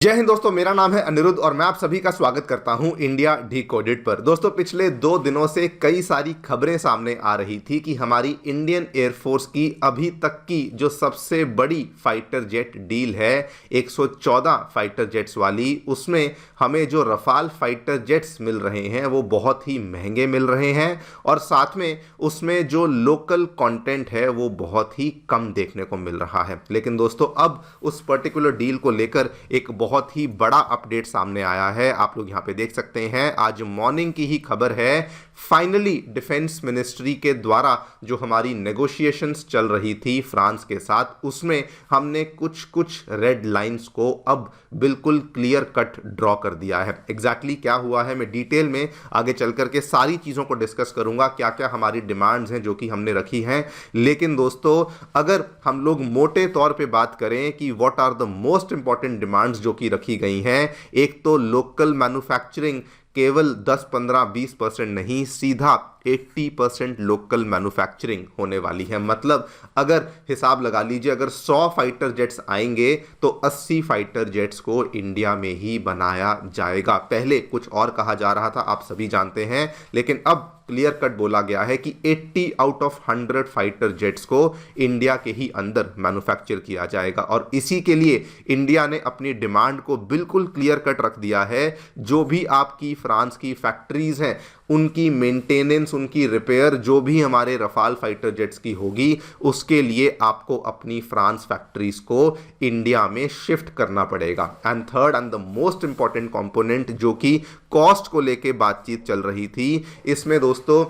जय हिंद दोस्तों, मेरा नाम है अनिरुद्ध और मैं आप सभी का स्वागत करता हूं इंडिया डिकोडेड पर। दोस्तों, पिछले 2 दिनों से कई सारी खबरें सामने आ रही थी कि हमारी इंडियन एयरफोर्स की अभी तक की जो सबसे बड़ी फाइटर जेट डील है 114 फाइटर जेट्स वाली, उसमें हमें जो रफाल फाइटर जेट्स मिल रहे हैं वो बहुत ही महंगे मिल रहे हैं और साथ में उसमें जो लोकल कंटेंट है वो बहुत ही कम देखने को मिल रहा है। लेकिन दोस्तों, अब उस पर्टिकुलर डील को लेकर एक बहुत ही बड़ा अपडेट सामने आया है। आप लोग यहां पे देख सकते हैं, आज मॉर्निंग की ही खबर है। फाइनली डिफेंस मिनिस्ट्री के द्वारा जो हमारी नेगोशिएशंस चल रही थी फ्रांस के साथ, उसमें हमने कुछ रेड लाइंस को अब बिल्कुल क्लियर कट ड्रॉ कर दिया है। एग्जैक्टली क्या हुआ है मैं डिटेल में आगे चल करके सारी चीज़ों को डिस्कस करूंगा, क्या क्या हमारी डिमांड्स हैं जो कि हमने रखी हैं। लेकिन दोस्तों, अगर हम लोग मोटे तौर पे बात करें कि what are the most important demands जो कि रखी गई हैं, एक तो लोकल मैन्युफैक्चरिंग केवल 10, 15, 20% नहीं, सीधा 80% लोकल मैन्युफैक्चरिंग होने वाली है। मतलब अगर हिसाब लगा लीजिए, अगर 100 फाइटर जेट्स आएंगे तो 80 फाइटर जेट्स को इंडिया में ही बनाया जाएगा। पहले कुछ और कहा जा रहा था, आप सभी जानते हैं, लेकिन अब क्लियर कट बोला गया है कि 80 आउट ऑफ 100 फाइटर जेट्स को इंडिया के ही अंदर मैन्युफैक्चर किया जाएगा। और इसी के लिए इंडिया ने अपनी डिमांड को बिल्कुल क्लियर कट रख दिया है। जो भी आपकी फ्रांस की फैक्ट्रीज हैं, उनकी मेंटेनेंस, उनकी रिपेयर जो भी हमारे रफाल फाइटर जेट्स की होगी, उसके लिए आपको अपनी फ्रांस फैक्ट्रीज को इंडिया में शिफ्ट करना पड़ेगा। And third and the most important component, जो कि कॉस्ट को लेके बातचीत चल रही थी, इसमें दोस्तों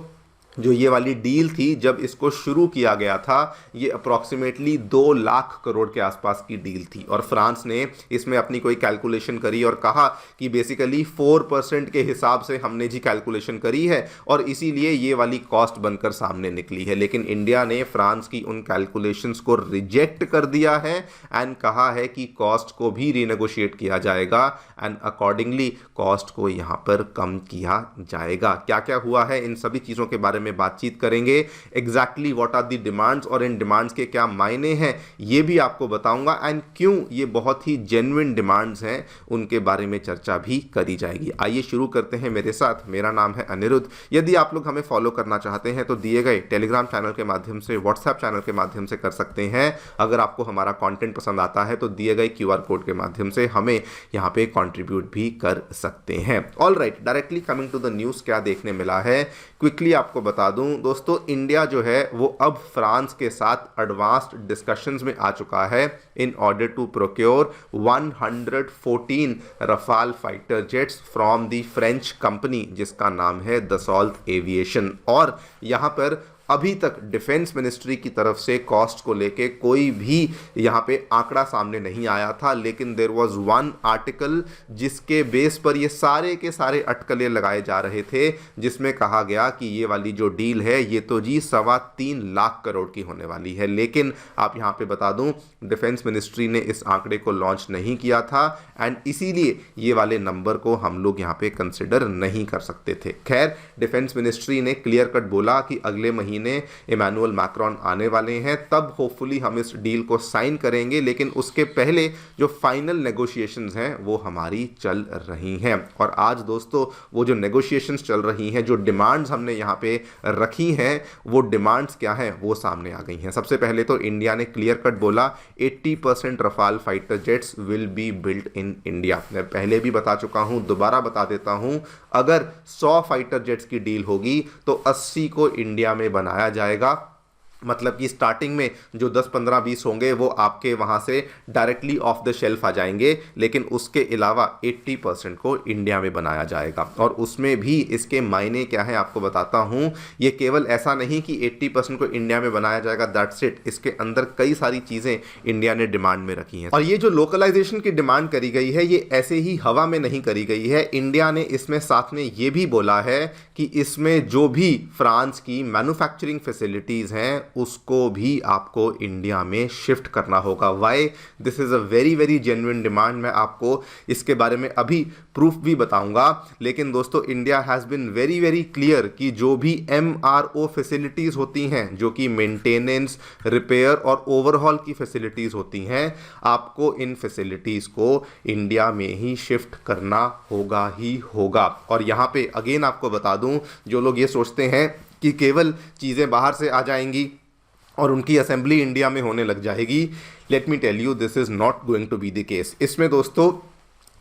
जो ये वाली डील थी, जब इसको शुरू किया गया था, ये अप्रॉक्सीमेटली 2 लाख करोड़ के आसपास की डील थी। और फ्रांस ने इसमें अपनी कोई कैलकुलेशन करी और कहा कि बेसिकली 4% के हिसाब से हमने जी कैलकुलेशन करी है और इसीलिए ये वाली कॉस्ट बनकर सामने निकली है। लेकिन इंडिया ने फ्रांस की उन कैलकुलेशंस को रिजेक्ट कर दिया है एंड कहा है कि कॉस्ट को भी रीनेगोशिएट किया जाएगा एंड अकॉर्डिंगली कॉस्ट को यहाँ पर कम किया जाएगा। क्या क्या हुआ है, इन सभी चीज़ों के बारे में बातचीत करेंगे। Exactly what are the demands और इन डिमांड्स के क्या मायने हैं, ये भी आपको बताऊंगा एंड क्यों ये बहुत ही जेन्युइन डिमांड्स हैं, उनके बारे में चर्चा भी करी जाएगी। आइए शुरू करते हैं मेरे साथ। मेरा नाम है अनिरुद्ध। यदि आप लोग हमें फॉलो करना चाहते हैं तो दिए गए टेलीग्राम चैनल के माध्यम से, व्हाट्सएप चैनल के माध्यम से कर सकते हैं। अगर आपको हमारा कंटेंट पसंद आता है तो दिए गए QR कोड के माध्यम से हमें यहाँ पे कंट्रीब्यूट भी कर सकते हैं। All right, directly coming to the news, क्या देखने मिला है क्विकली आपको बता दूं। दोस्तों, इंडिया जो है वो अब फ्रांस के साथ एडवांस्ड डिस्कशंस में आ चुका है in order to procure 114 Rafale fighter jets from the French company जिसका नाम है दसॉल्ट एविएशन। और यहां पर अभी तक डिफेंस मिनिस्ट्री की तरफ से कॉस्ट को लेके कोई भी यहाँ पे आंकड़ा सामने नहीं आया था, लेकिन देयर वाज वन आर्टिकल जिसके बेस पर ये सारे के सारे अटकलें लगाए जा रहे थे, जिसमें कहा गया कि ये वाली जो डील है ये तो जी 3.25 लाख करोड़ की होने वाली है। लेकिन आप यहाँ पे बता दूं, डिफेंस मिनिस्ट्री ने इस आंकड़े को लॉन्च नहीं किया था एंड इसीलिए ये वाले नंबर को हम लोग यहाँ पे कंसिडर नहीं कर सकते थे। खैर, डिफेंस मिनिस्ट्री ने क्लियर कट बोला कि अगले महीने इमैनुअल मैक्रोन आने वाले हैं, तब होपफुली हम इस डील को साइन करेंगे। लेकिन उसके पहले जो फाइनल नेगोशिएशंस हैं वो हमारी चल रही हैं। और आज दोस्तों, वो जो नेगोशिएशंस चल रही हैं, जो डिमांड्स हमने यहाँ पे रखी हैं, वो डिमांड्स क्या हैं वो सामने आ गई हैं। सबसे पहले तो इंडिया ने क्लियर कट बोला 80% Rafale fighter jets will be built in India. मैं पहले भी बता चुका हूँ, दोबारा बता देता हूँ, अगर 100 फाइटर जेट्स की डील होगी तो 80 को इंडिया में बनाया जाएगा। मतलब कि स्टार्टिंग में जो 10, 15, 20 होंगे वो आपके वहाँ से डायरेक्टली ऑफ द शेल्फ आ जाएंगे, लेकिन उसके अलावा 80% को इंडिया में बनाया जाएगा। और उसमें भी इसके मायने क्या है आपको बताता हूँ। ये केवल ऐसा नहीं कि 80% को इंडिया में बनाया जाएगा, दैट्स इट। इसके अंदर कई सारी चीज़ें इंडिया ने डिमांड में रखी हैं। और ये जो लोकलाइजेशन की डिमांड करी गई है, ये ऐसे ही हवा में नहीं करी गई है। इंडिया ने इसमें साथ में ये भी बोला है कि इसमें जो भी फ्रांस की मैन्युफैक्चरिंग फैसिलिटीज़ हैं उसको भी आपको इंडिया में शिफ्ट करना होगा। Why this is a very very genuine demand. मैं आपको इसके बारे में अभी प्रूफ भी बताऊंगा। लेकिन दोस्तों India has been very very clear कि जो भी MRO फैसिलिटीज़ होती हैं, जो कि मेंटेनेंस, रिपेयर और ओवरहॉल की फैसिलिटीज़ होती हैं, आपको इन फैसिलिटीज़ को इंडिया में ही शिफ्ट करना होगा ही होगा। और यहाँ पे अगेन आपको बता दूं, जो लोग ये सोचते हैं कि केवल चीज़ें बाहर से आ जाएंगी और उनकी असेंबली इंडिया में होने लग जाएगी, let me tell you this is not going to be the case. इसमें दोस्तों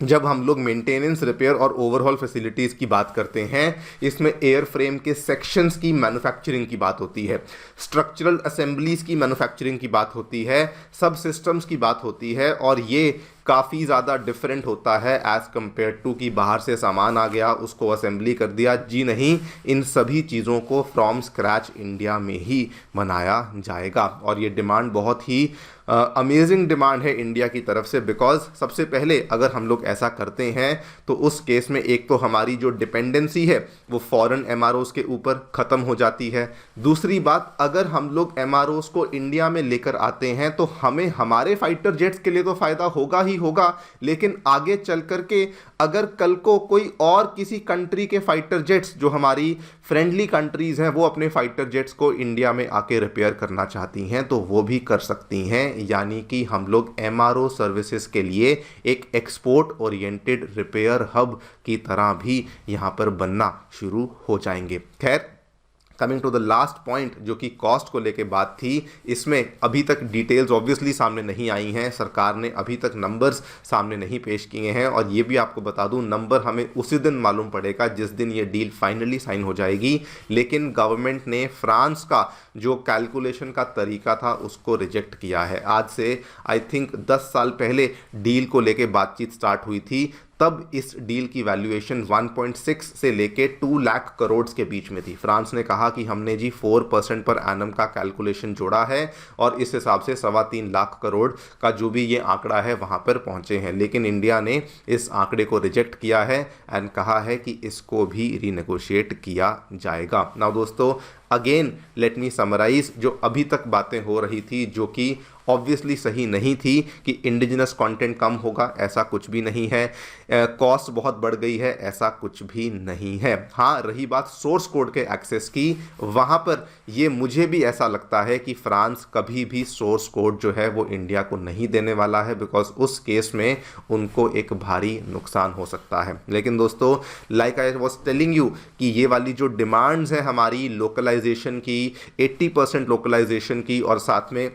जब हम लोग मेंटेनेंस, रिपेयर और ओवरहॉल फैसिलिटीज़ की बात करते हैं, इसमें एयर फ्रेम के सेक्शंस की मैन्युफैक्चरिंग की बात होती है, स्ट्रक्चरल असेंबलीज की मैन्युफैक्चरिंग की बात होती है, सब सिस्टम्स की बात होती है। और ये काफ़ी ज़्यादा डिफरेंट होता है एज़ कम्पेयर टू कि बाहर से सामान आ गया, उसको असेंबली कर दिया। जी नहीं, इन सभी चीज़ों को फ्रॉम स्क्रैच इंडिया में ही बनाया जाएगा। और ये डिमांड बहुत ही अमेजिंग डिमांड है इंडिया की तरफ से, बिकॉज सबसे पहले अगर हम लोग ऐसा करते हैं तो उस केस में एक तो हमारी जो डिपेंडेंसी है वो फॉरेन MROs के ऊपर ख़त्म हो जाती है। दूसरी बात, अगर हम लोग MROs को इंडिया में लेकर आते हैं तो हमें हमारे फाइटर जेट्स के लिए तो फ़ायदा होगा ही होगा, लेकिन आगे चल कर के अगर कल को कोई और किसी कंट्री के फाइटर जेट्स, जो हमारी फ्रेंडली कंट्रीज़ हैं, वो अपने फाइटर जेट्स को इंडिया में आके रिपेयर करना चाहती हैं तो वो भी कर सकती हैं। यानी कि हम लोग MRO सर्विसेज के लिए एक एक्सपोर्ट ओरिएंटेड रिपेयर हब की तरह भी यहाँ पर बनना शुरू हो जाएंगे। खैर, coming to the last point, जो कि कॉस्ट को लेके बात थी, इसमें अभी तक डिटेल्स ऑब्वियसली सामने नहीं आई हैं। सरकार ने अभी तक नंबर्स सामने नहीं पेश किए हैं। और ये भी आपको बता दूं, नंबर हमें उसी दिन मालूम पड़ेगा जिस दिन ये डील फाइनली साइन हो जाएगी। लेकिन गवर्नमेंट ने फ्रांस का जो कैलकुलेशन का तरीका था उसको रिजेक्ट किया है। आज से आई थिंक 10 साल पहले डील को लेके बातचीत स्टार्ट हुई थी, तब इस डील की वैल्यूएशन 1.6 से लेके 2 लाख करोड़ के बीच में थी। फ्रांस ने कहा कि हमने जी 4% पर एनम का कैलकुलेशन जोड़ा है और इस हिसाब से 3.25 लाख करोड़ का जो भी ये आंकड़ा है वहाँ पर पहुँचे हैं। लेकिन इंडिया ने इस आंकड़े को रिजेक्ट किया है एंड कहा है कि इसको भी रीनेगोशिएट किया जाएगा। नाउ दोस्तों, अगेन लेट मी समराइज, जो अभी तक बातें हो रही थी जो कि ऑब्वियसली सही नहीं थी कि इंडिजिनस कंटेंट कम होगा, ऐसा कुछ भी नहीं है। कॉस्ट बहुत बढ़ गई है, ऐसा कुछ भी नहीं है। हाँ, रही बात सोर्स कोड के एक्सेस की, वहाँ पर ये मुझे भी ऐसा लगता है कि फ्रांस कभी भी सोर्स कोड जो है वो इंडिया को नहीं देने वाला है, बिकॉज उस केस में उनको एक भारी नुकसान हो सकता है। लेकिन दोस्तों, like I was telling you कि ये वाली जो डिमांड्स है हमारी लोकलाइजेशन की, 80% लोकलाइजेशन की और साथ में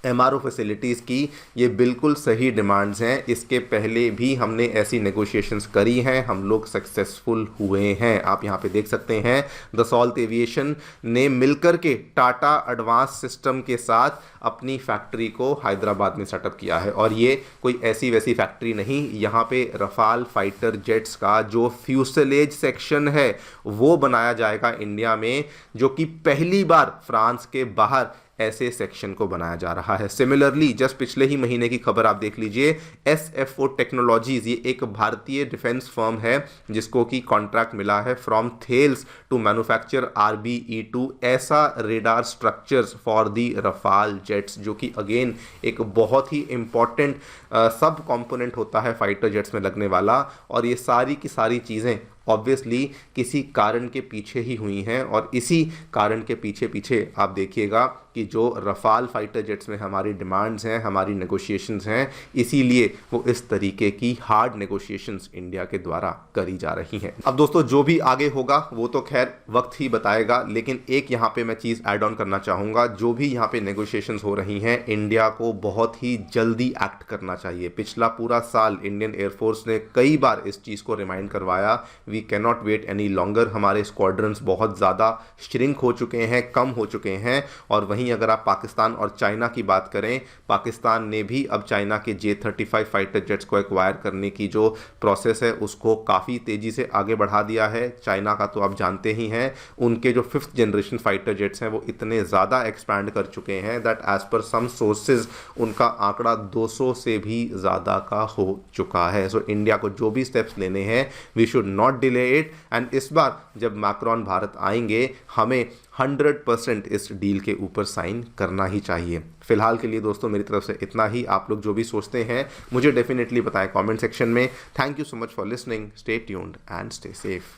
MRO फैसिलिटीज़ की, ये बिल्कुल सही डिमांड्स हैं। इसके पहले भी हमने ऐसी नेगोशिएशंस करी हैं, हम लोग सक्सेसफुल हुए हैं। आप यहाँ पे देख सकते हैं, दसॉल्त एविएशन ने मिलकर के टाटा एडवांस सिस्टम के साथ अपनी फैक्ट्री को हैदराबाद में सेटअप किया है। और ये कोई ऐसी वैसी फैक्ट्री नहीं, यहाँ पे रफाल फाइटर जेट्स का जो फ्यूसलेज सेक्शन है वो बनाया जाएगा इंडिया में, जो कि पहली बार फ्रांस के बाहर ऐसे सेक्शन को बनाया जा रहा है। सिमिलरली, जस्ट पिछले ही महीने की खबर आप देख लीजिए, SFO टेक्नोलॉजीज, ये एक भारतीय डिफेंस फर्म है जिसको कि कॉन्ट्रैक्ट मिला है from Thales to manufacture RBE2 ऐसा radar structures for the Rafale jets, जो कि अगेन एक बहुत ही इंपॉर्टेंट सब कंपोनेंट होता है फाइटर जेट्स में लगने वाला। और ये सारी की सारी चीज़ें ऑब्वियसली किसी कारण के पीछे ही हुई हैं, और इसी कारण के पीछे पीछे आप देखिएगा कि जो रफाल फाइटर जेट्स में हमारी डिमांड्स हैं, हमारी नेगोशिएशंस हैं, इसीलिए वो इस तरीके की हार्ड नेगोशिएशंस इंडिया के द्वारा करी जा रही हैं। अब दोस्तों, जो भी आगे होगा वो तो खैर वक्त ही बताएगा, लेकिन एक यहाँ पे मैं चीज़ ऐड ऑन करना चाहूँगा। जो भी यहाँ पे नेगोशिएशंस हो रही हैं, इंडिया को बहुत ही जल्दी एक्ट करना चाहिए। पिछला पूरा साल इंडियन एयरफोर्स ने कई बार इस चीज़ को रिमाइंड करवाया, we can not wait any longer. हमारे स्क्वाड्रंस बहुत ज़्यादा श्रिंक हो चुके हैं, कम हो चुके हैं। और वहीं अगर आप पाकिस्तान और चाइना की बात करें, पाकिस्तान ने भी अब चाइना के J-35 फाइटर जेट्स को एक्वायर करने की जो प्रोसेस है उसको काफ़ी तेज़ी से आगे बढ़ा दिया है। चाइना का तो आप जानते ही हैं, उनके जो 5th जनरेशन फाइटर जेट्स हैं वो इतने ज़्यादा एक्सपैंड कर चुके हैं that as per some sources उनका आंकड़ा 200 से भी ज़्यादा का हो चुका है। सो इंडिया को जो भी स्टेप्स लेने हैं, we should not delay it. And इस बार जब मैक्रोन भारत आएंगे हमें 100% इस डील के ऊपर साइन करना ही चाहिए। फिलहाल के लिए दोस्तों मेरी तरफ से इतना ही। आप लोग जो भी सोचते हैं मुझे डेफिनेटली बताएं कमेंट सेक्शन में। Thank you so much for listening, stay tuned and stay safe.